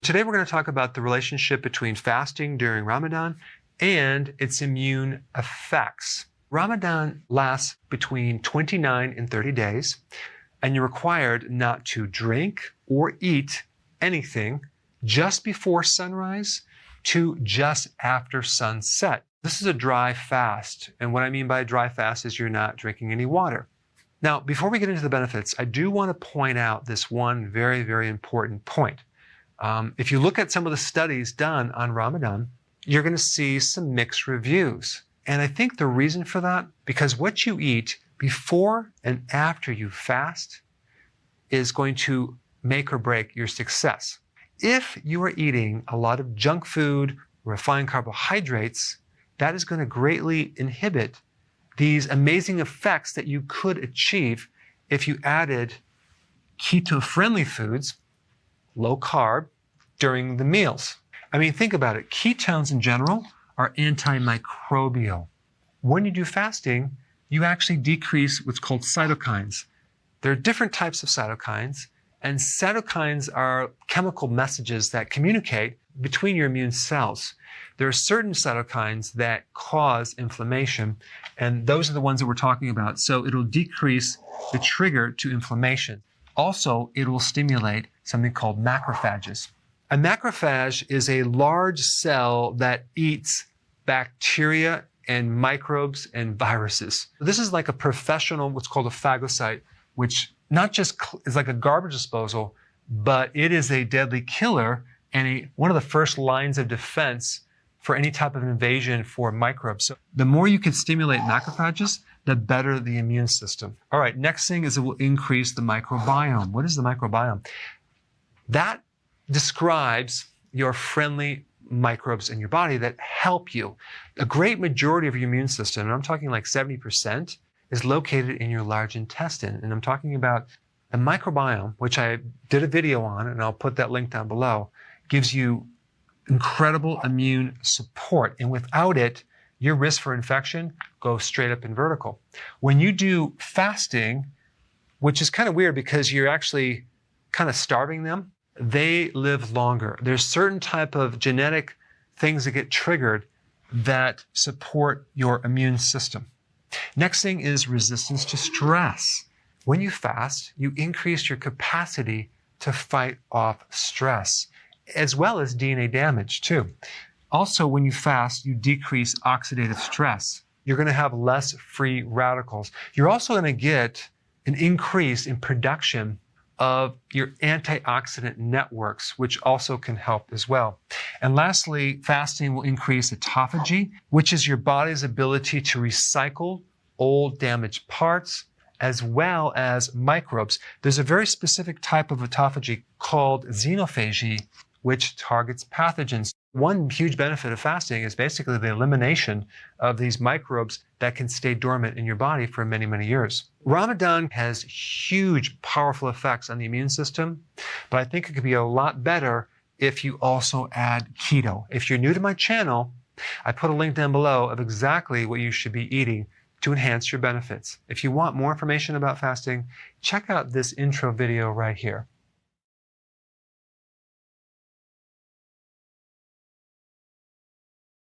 Today we're going to talk about the relationship between fasting during Ramadan and its immune effects. Ramadan lasts between 29 and 30 days, and you're required not to drink or eat anything just before sunrise to just after sunset. This is a dry fast, and what I mean by a dry fast is you're not drinking any water. Now, before we get into the benefits, I do want to point out this one very, very important point. If you look at some of the studies done on Ramadan, you're going to see some mixed reviews. And I think the reason for that, because what you eat before and after you fast is going to make or break your success. If you are eating a lot of junk food, refined carbohydrates, that is going to greatly inhibit these amazing effects that you could achieve if you added keto-friendly foods, low carb, during the meals. I mean, think about it. Ketones in general are antimicrobial. When you do fasting, you actually decrease what's called cytokines. There are different types of cytokines, and cytokines are chemical messages that communicate between your immune cells. There are certain cytokines that cause inflammation, and those are the ones that we're talking about. So it'll decrease the trigger to inflammation. Also, it will stimulate something called macrophages. A macrophage is a large cell that eats bacteria and microbes and viruses. This is like a professional, what's called a phagocyte, which not just is like a garbage disposal, but it is a deadly killer and one of the first lines of defense for any type of invasion for microbes. So the more you can stimulate macrophages, the better the immune system. All right, next thing is it will increase the microbiome. What is the microbiome? That describes your friendly microbes in your body that help you. A great majority of your immune system, and I'm talking like 70%, is located in your large intestine. And I'm talking about the microbiome, which I did a video on, and I'll put that link down below, gives you incredible immune support. And without it, your risk for infection goes straight up in vertical. When you do fasting, which is kind of weird because you're actually kind of starving them, they live longer. There's certain type of genetic things that get triggered that support your immune system. Next thing is resistance to stress. When you fast, you increase your capacity to fight off stress, as well as DNA damage too. Also, when you fast, you decrease oxidative stress. You're going to have less free radicals. You're also going to get an increase in production of your antioxidant networks, which also can help as well. And lastly, fasting will increase autophagy, which is your body's ability to recycle old damaged parts, as well as microbes. There's a very specific type of autophagy called xenophagy, which targets pathogens. One huge benefit of fasting is basically the elimination of these microbes that can stay dormant in your body for many, many years. Ramadan has huge, powerful effects on the immune system, but I think it could be a lot better if you also add keto. If you're new to my channel, I put a link down below of exactly what you should be eating to enhance your benefits. If you want more information about fasting, check out this intro video right here.